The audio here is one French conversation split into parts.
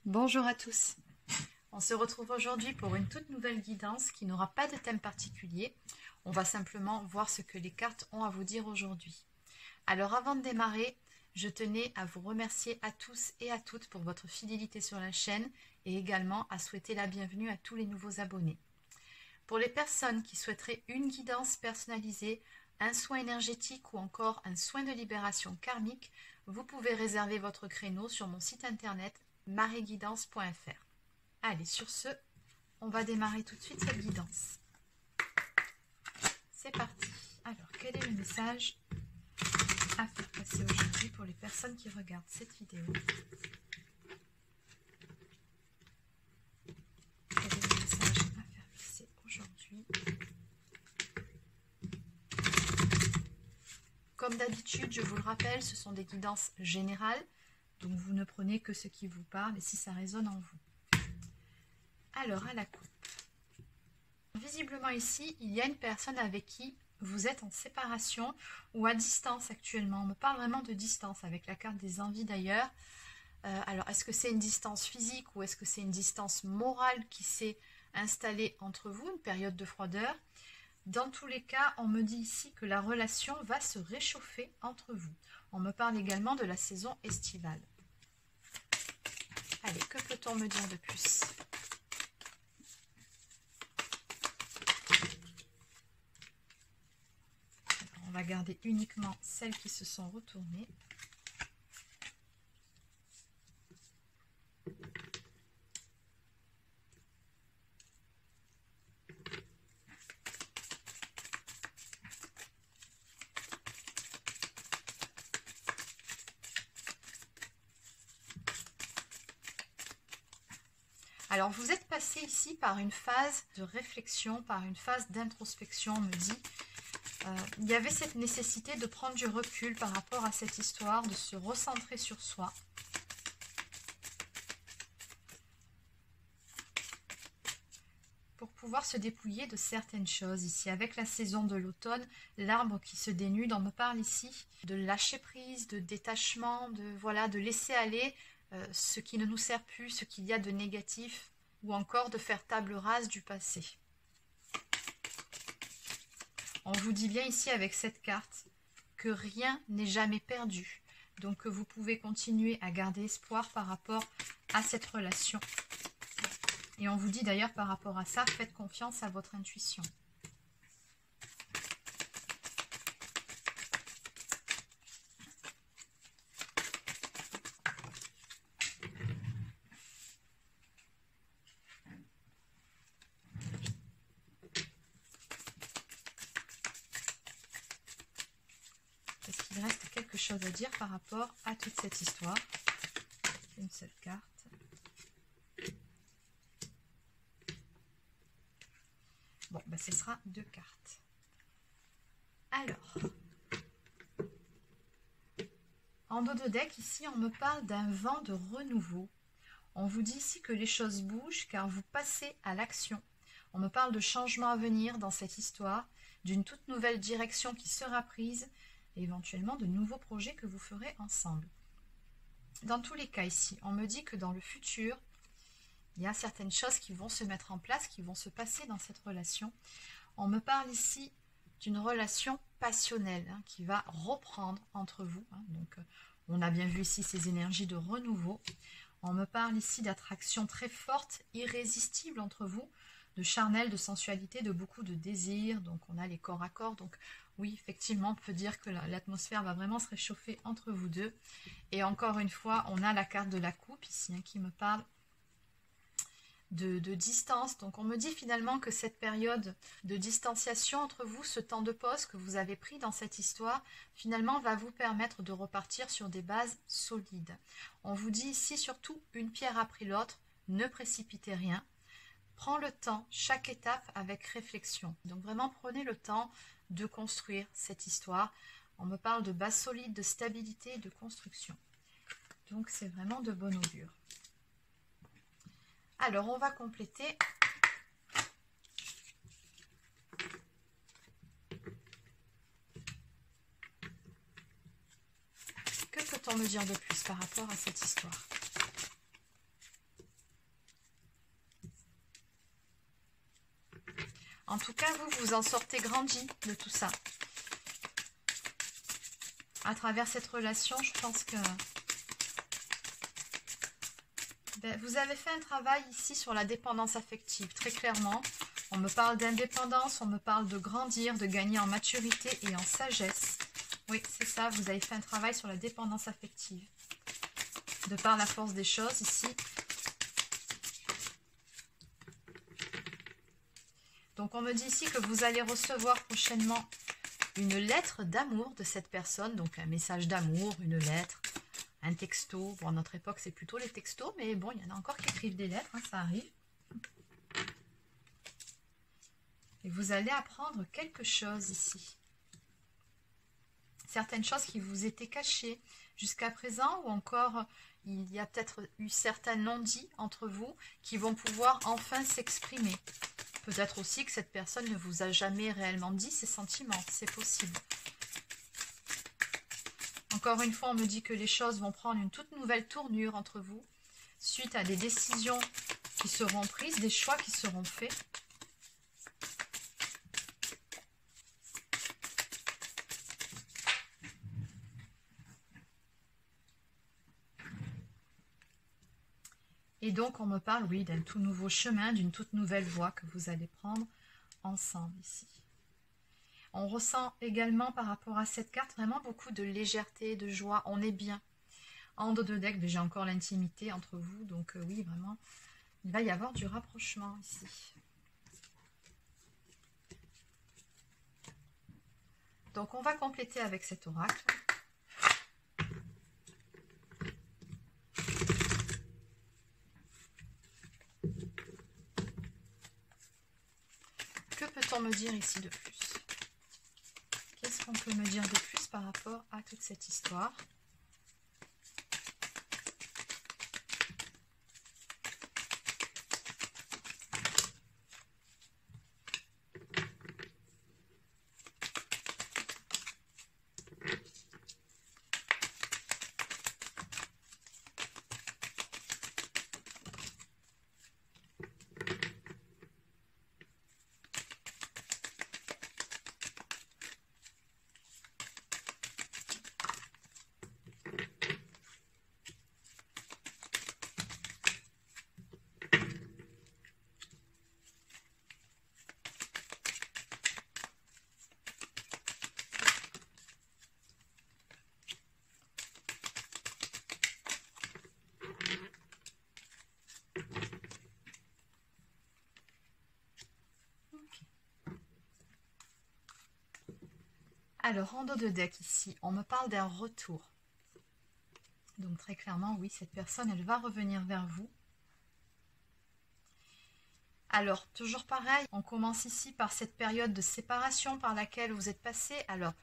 Bonjour à tous. On se retrouve aujourd'hui pour une toute nouvelle guidance qui n'aura pas de thème particulier. On va simplement voir ce que les cartes ont à vous dire aujourd'hui. Alors avant de démarrer, je tenais à vous remercier à tous et à toutes pour votre fidélité sur la chaîne et également à souhaiter la bienvenue à tous les nouveaux abonnés. Pour les personnes qui souhaiteraient une guidance personnalisée, un soin énergétique ou encore un soin de libération karmique, vous pouvez réserver votre créneau sur mon site internet marieguidance.fr. Allez, sur ce, on va démarrer tout de suite cette guidance. C'est parti. Alors, quel est le message à faire passer aujourd'hui pour les personnes qui regardent cette vidéo? Quel est le message à faire passer aujourd'hui? Comme d'habitude, je vous le rappelle, ce sont des guidances générales, donc vous ne prenez que ce qui vous parle et si ça résonne en vous. Alors, à la coupe. Visiblement ici, il y a une personne avec qui vous êtes en séparation ou à distance actuellement. On me parle vraiment de distance avec la carte des envies d'ailleurs. Alors, est-ce que c'est une distance physique ou est-ce que c'est une distance morale qui s'est installée entre vous, une période de froideur? Dans tous les cas, on me dit ici que la relation va se réchauffer entre vous. On me parle également de la saison estivale. Allez, que peut-on me dire de plus? Alors, on va garder uniquement celles qui se sont retournées. Alors, vous êtes passé ici par une phase de réflexion, par une phase d'introspection, on me dit. Il y avait cette nécessité de prendre du recul par rapport à cette histoire, de se recentrer sur soi. Pour pouvoir se dépouiller de certaines choses ici. Avec la saison de l'automne, l'arbre qui se dénude, on me parle ici de lâcher prise, de détachement, de laisser aller ce qui ne nous sert plus, ce qu'il y a de négatif, ou encore de faire table rase du passé. On vous dit bien ici avec cette carte que rien n'est jamais perdu, donc que vous pouvez continuer à garder espoir par rapport à cette relation. Et on vous dit d'ailleurs par rapport à ça, faites confiance à votre intuition. Est-ce qu'il reste quelque chose à dire par rapport à toute cette histoire? Une seule carte. Bon, ben, ce sera 2 cartes. Alors, en dos de deck, ici, on me parle d'un vent de renouveau. On vous dit ici que les choses bougent car vous passez à l'action. On me parle de changements à venir dans cette histoire, d'une toute nouvelle direction qui sera prise, et éventuellement de nouveaux projets que vous ferez ensemble. Dans tous les cas ici, on me dit que dans le futur, il y a certaines choses qui vont se mettre en place, qui vont se passer dans cette relation. On me parle ici d'une relation passionnelle qui va reprendre entre vous. Donc, on a bien vu ici ces énergies de renouveau. On me parle ici d'attraction très forte, irrésistible entre vous, de charnel, de sensualité, de beaucoup de désir. Donc, on a les corps à corps. Donc, oui, effectivement, on peut dire que l'atmosphère va vraiment se réchauffer entre vous deux. Et encore une fois, on a la carte de la coupe ici qui me parle de distance. Donc on me dit finalement que cette période de distanciation entre vous, ce temps de pause que vous avez pris dans cette histoire, finalement va vous permettre de repartir sur des bases solides. On vous dit ici surtout une pierre après l'autre, ne précipitez rien. Prends le temps, chaque étape avec réflexion. Donc vraiment prenez le temps de construire cette histoire. On me parle de base solide, de stabilité et de construction. Donc c'est vraiment de bon augure. Alors, on va compléter. Que peut-on me dire de plus par rapport à cette histoire? En tout cas, vous en sortez grandi de tout ça. À travers cette relation, je pense que vous avez fait un travail ici sur la dépendance affective, très clairement. On me parle d'indépendance, on me parle de grandir, de gagner en maturité et en sagesse. Oui, c'est ça, vous avez fait un travail sur la dépendance affective. De par la force des choses, ici. Donc, on me dit ici que vous allez recevoir prochainement une lettre d'amour de cette personne. Donc, un message d'amour, une lettre, un texto. Bon, à notre époque, c'est plutôt les textos, mais bon, il y en a encore qui écrivent des lettres, hein, ça arrive. Et vous allez apprendre quelque chose ici. Certaines choses qui vous étaient cachées jusqu'à présent, ou encore il y a peut-être eu certains non-dits entre vous qui vont pouvoir enfin s'exprimer. Peut-être aussi que cette personne ne vous a jamais réellement dit ses sentiments, c'est possible. Encore une fois, on me dit que les choses vont prendre une toute nouvelle tournure entre vous, suite à des décisions qui seront prises, des choix qui seront faits. Et donc, on me parle, oui, d'un tout nouveau chemin, d'une toute nouvelle voie que vous allez prendre ensemble ici. On ressent également par rapport à cette carte vraiment beaucoup de légèreté, de joie. On est bien. En dos de deck, j'ai encore l'intimité entre vous. Donc oui, vraiment, il va y avoir du rapprochement ici. Donc, on va compléter avec cet oracle. Que peut-on me dire ici de plus? Qu'est-ce qu'on peut me dire de plus par rapport à toute cette histoire? Alors, en dos de deck ici, on me parle d'un retour. Donc très clairement, oui, cette personne, elle va revenir vers vous. Alors, toujours pareil, on commence ici par cette période de séparation par laquelle vous êtes passé. Alors,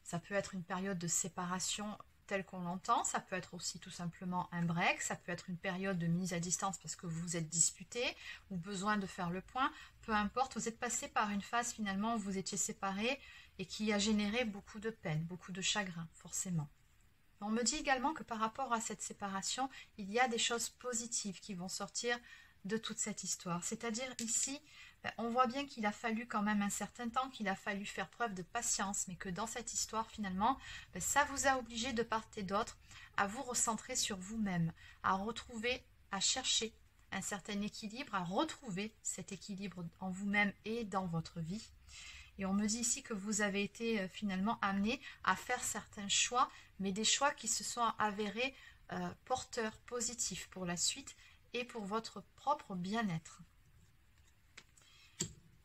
ça peut être une période de séparation telle qu'on l'entend, ça peut être aussi tout simplement un break, ça peut être une période de mise à distance parce que vous vous êtes disputé ou besoin de faire le point. Peu importe, vous êtes passé par une phase finalement où vous étiez séparés et qui a généré beaucoup de peine, beaucoup de chagrin, forcément. On me dit également que par rapport à cette séparation, il y a des choses positives qui vont sortir de toute cette histoire. C'est-à-dire ici, on voit bien qu'il a fallu quand même un certain temps, qu'il a fallu faire preuve de patience, mais que dans cette histoire, finalement, ça vous a obligé de part et d'autre à vous recentrer sur vous-même, à retrouver, à chercher un certain équilibre, à retrouver cet équilibre en vous-même et dans votre vie. Et on me dit ici que vous avez été finalement amené à faire certains choix, mais des choix qui se sont avérés porteurs, positifs pour la suite et pour votre propre bien-être.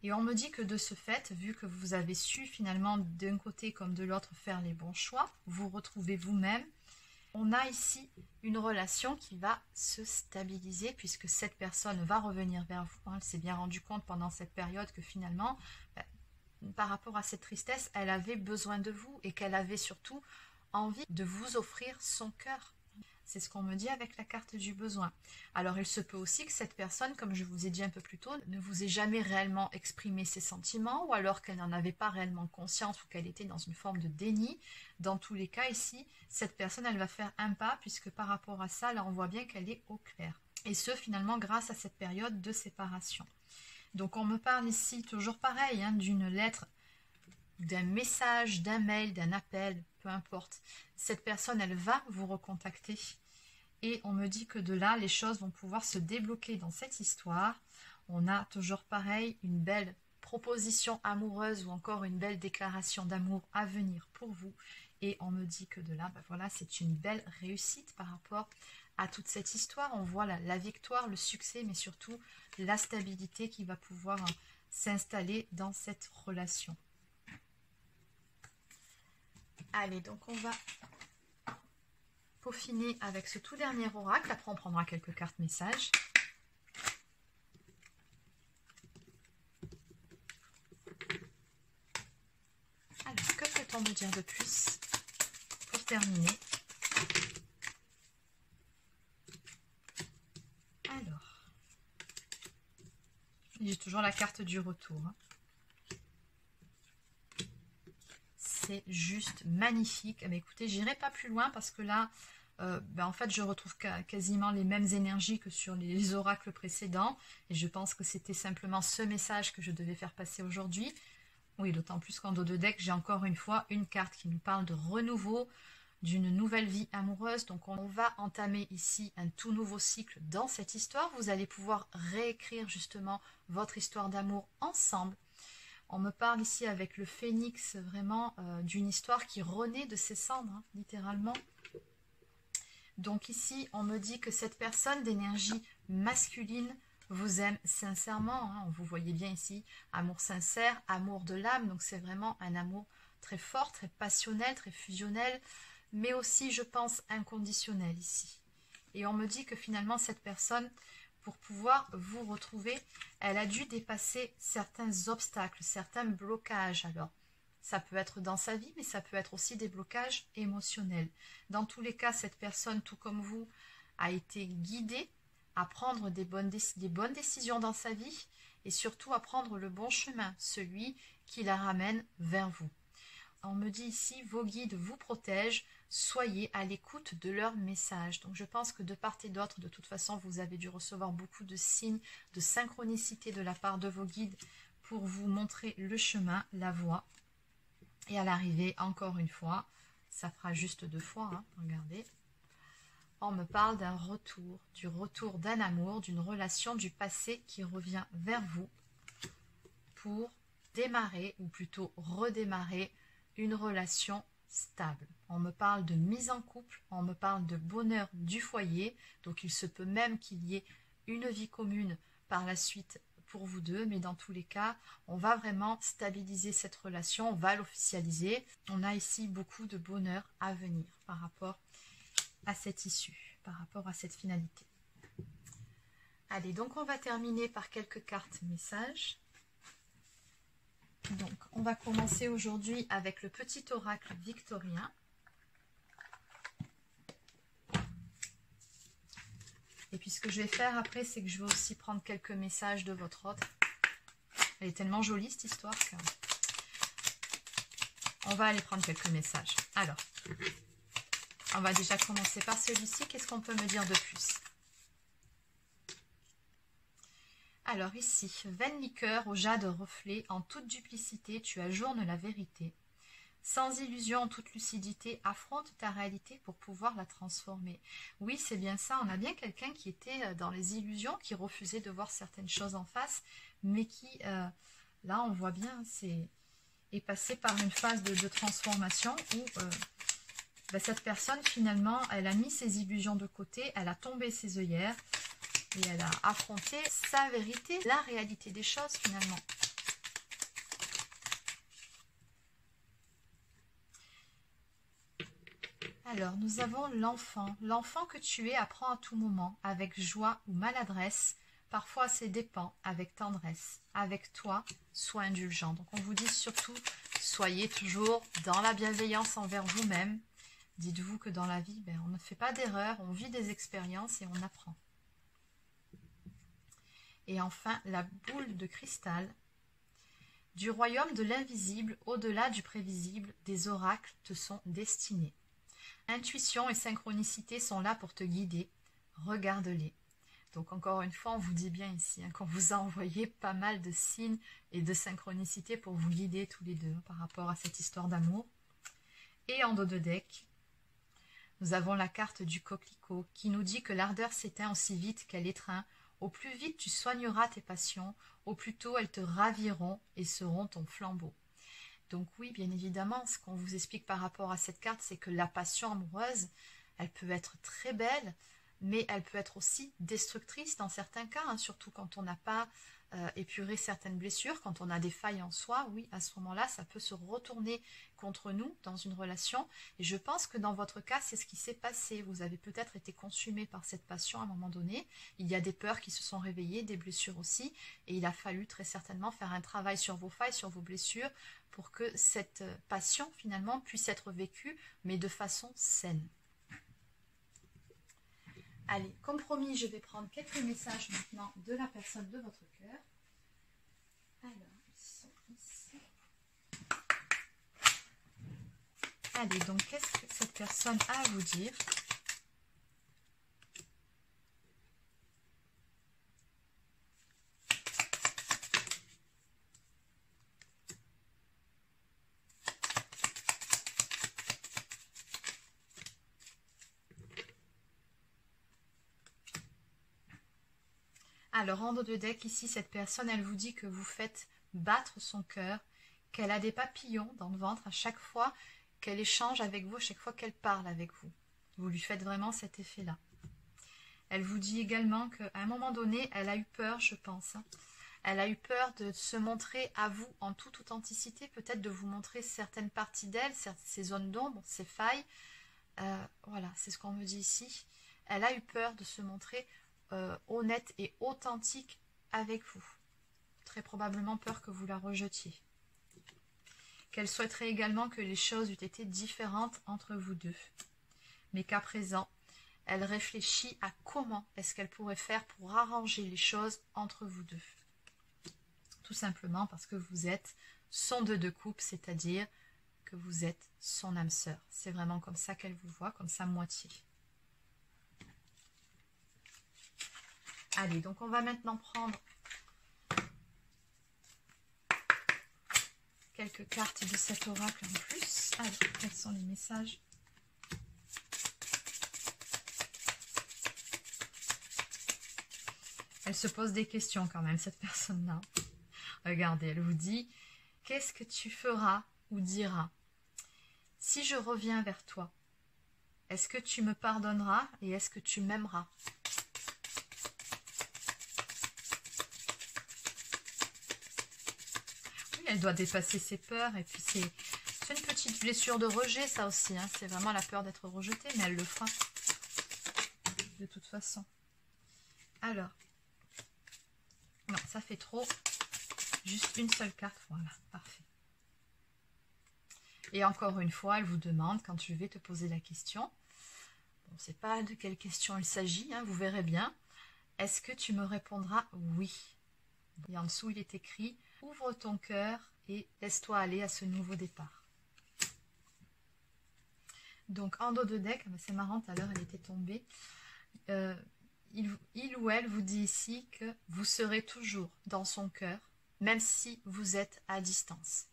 Et on me dit que de ce fait, vu que vous avez su finalement d'un côté comme de l'autre faire les bons choix, vous retrouvez vous-même, on a ici une relation qui va se stabiliser puisque cette personne va revenir vers vous. Elle s'est bien rendue compte pendant cette période que finalement, par rapport à cette tristesse, elle avait besoin de vous et qu'elle avait surtout envie de vous offrir son cœur. C'est ce qu'on me dit avec la carte du besoin. Alors, il se peut aussi que cette personne, comme je vous ai dit un peu plus tôt, ne vous ait jamais réellement exprimé ses sentiments ou alors qu'elle n'en avait pas réellement conscience ou qu'elle était dans une forme de déni. Dans tous les cas, ici, cette personne, elle va faire un pas puisque par rapport à ça, là, on voit bien qu'elle est au clair. Et ce, finalement, grâce à cette période de séparation. Donc on me parle ici, toujours pareil, hein, d'une lettre, d'un message, d'un mail, d'un appel, peu importe. Cette personne, elle va vous recontacter. Et on me dit que de là, les choses vont pouvoir se débloquer dans cette histoire. On a toujours pareil, une belle proposition amoureuse ou encore une belle déclaration d'amour à venir pour vous. Et on me dit que de là, ben voilà, c'est une belle réussite par rapport à toute cette histoire. On voit la victoire, le succès, mais surtout la stabilité qui va pouvoir s'installer dans cette relation. Allez, donc on va peaufiner avec ce tout dernier oracle. Après, on prendra quelques cartes messages. Alors, que peut-on me dire de plus pour terminer? Alors, j'ai toujours la carte du retour. C'est juste magnifique. Mais écoutez, j'irai pas plus loin parce que là, en fait, je retrouve quasiment les mêmes énergies que sur les oracles précédents. Et je pense que c'était simplement ce message que je devais faire passer aujourd'hui. Oui, d'autant plus qu'en dos de deck, j'ai encore une fois une carte qui nous parle de renouveau, d'une nouvelle vie amoureuse. Donc on va entamer ici un tout nouveau cycle dans cette histoire. Vous allez pouvoir réécrire justement votre histoire d'amour ensemble. On me parle ici avec le phénix vraiment d'une histoire qui renaît de ses cendres, hein, littéralement. Donc ici, on me dit que cette personne d'énergie masculine vous aime sincèrement. Hein, vous voyez bien ici, amour sincère, amour de l'âme. Donc c'est vraiment un amour très fort, très passionnel, très fusionnel, mais aussi, je pense, inconditionnel ici. Et on me dit que finalement, cette personne, pour pouvoir vous retrouver, elle a dû dépasser certains obstacles, certains blocages. Alors, ça peut être dans sa vie, mais ça peut être aussi des blocages émotionnels. Dans tous les cas, cette personne, tout comme vous, a été guidée à prendre des bonnes décisions dans sa vie et surtout à prendre le bon chemin, celui qui la ramène vers vous. On me dit ici, vos guides vous protègent, soyez à l'écoute de leurs messages. Donc je pense que de part et d'autre, de toute façon, vous avez dû recevoir beaucoup de signes de synchronicité de la part de vos guides pour vous montrer le chemin, la voie. Et à l'arrivée, encore une fois, ça fera juste 2 fois, hein, regardez. On me parle d'un retour, du retour d'un amour, d'une relation du passé qui revient vers vous pour démarrer, ou plutôt redémarrer, une relation stable. On me parle de mise en couple, on me parle de bonheur du foyer, donc il se peut même qu'il y ait une vie commune par la suite pour vous deux, mais dans tous les cas, on va vraiment stabiliser cette relation, on va l'officialiser. On a ici beaucoup de bonheur à venir par rapport à cette issue, par rapport à cette finalité. Allez, donc on va terminer par quelques cartes messages. Donc, on va commencer aujourd'hui avec le petit oracle victorien. Et puis ce que je vais faire après, c'est que je vais aussi prendre quelques messages de votre autre. Elle est tellement jolie cette histoire que... On va aller prendre quelques messages. Alors, on va déjà commencer par celui-ci. Qu'est-ce qu'on peut me dire de plus? Alors ici, vaine liqueur au jade reflet, en toute duplicité, tu ajournes la vérité. Sans illusion, en toute lucidité, affronte ta réalité pour pouvoir la transformer. Oui, c'est bien ça, on a bien quelqu'un qui était dans les illusions, qui refusait de voir certaines choses en face, mais qui, là on voit bien, est passé par une phase de transformation où cette personne finalement, elle a mis ses illusions de côté, elle a tombé ses œillères, et elle a affronté sa vérité, la réalité des choses finalement. Alors, nous avons l'enfant. L'enfant que tu es apprend à tout moment, avec joie ou maladresse. Parfois, c'est dépend, avec tendresse. Avec toi, sois indulgent. Donc, on vous dit surtout, soyez toujours dans la bienveillance envers vous-même. Dites-vous que dans la vie, on ne fait pas d'erreurs, on vit des expériences et on apprend. Et enfin, la boule de cristal. Du royaume de l'invisible, au-delà du prévisible, des oracles te sont destinés. Intuition et synchronicité sont là pour te guider. Regarde-les. Donc encore une fois, on vous dit bien ici qu'on vous a envoyé pas mal de signes et de synchronicité pour vous guider tous les deux par rapport à cette histoire d'amour. Et en dos de deck, nous avons la carte du coquelicot qui nous dit que l'ardeur s'éteint aussi vite qu'elle étreint. Au plus vite tu soigneras tes passions, au plus tôt elles te raviront et seront ton flambeau. Donc oui, bien évidemment, ce qu'on vous explique par rapport à cette carte, c'est que la passion amoureuse, elle peut être très belle, mais elle peut être aussi destructrice dans certains cas, hein, surtout quand on n'a pas épuré certaines blessures, quand on a des failles en soi. Oui, à ce moment-là, ça peut se retourner contre nous dans une relation. Et je pense que dans votre cas, c'est ce qui s'est passé. Vous avez peut-être été consumé par cette passion à un moment donné. Il y a des peurs qui se sont réveillées, des blessures aussi. Et il a fallu très certainement faire un travail sur vos failles, sur vos blessures, pour que cette passion, finalement, puisse être vécue, mais de façon saine. Allez, comme promis, je vais prendre quelques messages maintenant de la personne de votre cœur. Alors, ils sont ici. Allez, donc, qu'est-ce que cette personne a à vous dire? Alors, en dos de deck, ici, cette personne, elle vous dit que vous faites battre son cœur, qu'elle a des papillons dans le ventre à chaque fois qu'elle échange avec vous, à chaque fois qu'elle parle avec vous. Vous lui faites vraiment cet effet-là. Elle vous dit également qu'à un moment donné, elle a eu peur, je pense. Elle a eu peur de se montrer à vous en toute authenticité, peut-être de vous montrer certaines parties d'elle, ses zones d'ombre, ses failles. Voilà, c'est ce qu'on me dit ici. Elle a eu peur de se montrer honnête et authentique avec vous. Très probablement peur que vous la rejetiez. Qu'elle souhaiterait également que les choses eussent été différentes entre vous deux. Mais qu'à présent, elle réfléchit à comment est-ce qu'elle pourrait faire pour arranger les choses entre vous deux. Tout simplement parce que vous êtes son deux de coupe, c'est-à-dire que vous êtes son âme sœur. C'est vraiment comme ça qu'elle vous voit, comme sa moitié. Allez, donc on va maintenant prendre quelques cartes de cet oracle en plus. Alors, quels sont les messages? Elle se pose des questions quand même, cette personne-là. Regardez, elle vous dit, qu'est-ce que tu feras ou diras si je reviens vers toi? Est-ce que tu me pardonneras et est-ce que tu m'aimeras? Elle doit dépasser ses peurs et puis c'est une petite blessure de rejet, ça aussi, hein. C'est vraiment la peur d'être rejetée, mais elle le fera de toute façon. Alors, non, ça fait trop. Juste une seule carte, voilà, parfait. Et encore une fois, elle vous demande, quand je vais te poser la question, bon, c'est pas de quelle question il s'agit, hein, vous verrez bien. Est-ce que tu me répondras oui? Et en dessous, il est écrit « Ouvre ton cœur et laisse-toi aller à ce nouveau départ. » Donc, en dos de deck, c'est marrant, tout à l'heure, elle était tombée. Il ou elle vous dit ici que vous serez toujours dans son cœur, même si vous êtes à distance.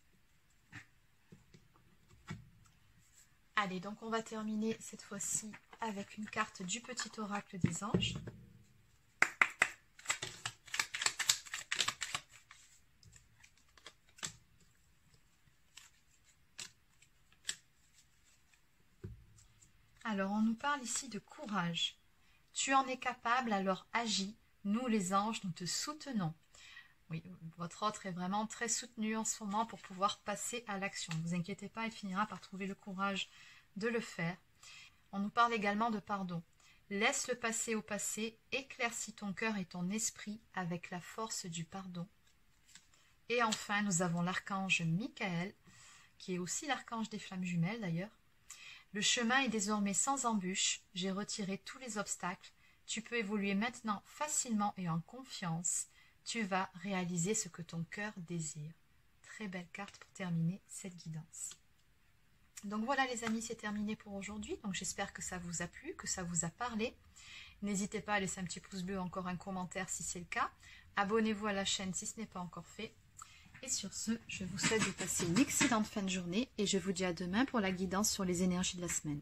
Allez, donc on va terminer cette fois-ci avec une carte du petit oracle des anges. Alors, on nous parle ici de courage. Tu en es capable, alors agis. Nous, les anges, nous te soutenons. Oui, votre autre est vraiment très soutenu en ce moment pour pouvoir passer à l'action. Ne vous inquiétez pas, il finira par trouver le courage de le faire. On nous parle également de pardon. Laisse le passé au passé, éclaircis ton cœur et ton esprit avec la force du pardon. Et enfin, nous avons l'archange Michael, qui est aussi l'archange des flammes jumelles d'ailleurs. Le chemin est désormais sans embûche, j'ai retiré tous les obstacles, tu peux évoluer maintenant facilement et en confiance, tu vas réaliser ce que ton cœur désire. Très belle carte pour terminer cette guidance. Donc voilà les amis, c'est terminé pour aujourd'hui, donc j'espère que ça vous a plu, que ça vous a parlé, N'hésitez pas à laisser un petit pouce bleu, encore un commentaire si c'est le cas. Abonnez-vous à la chaîne si ce n'est pas encore fait. Et sur ce, je vous souhaite de passer une excellente fin de journée et je vous dis à demain pour la guidance sur les énergies de la semaine.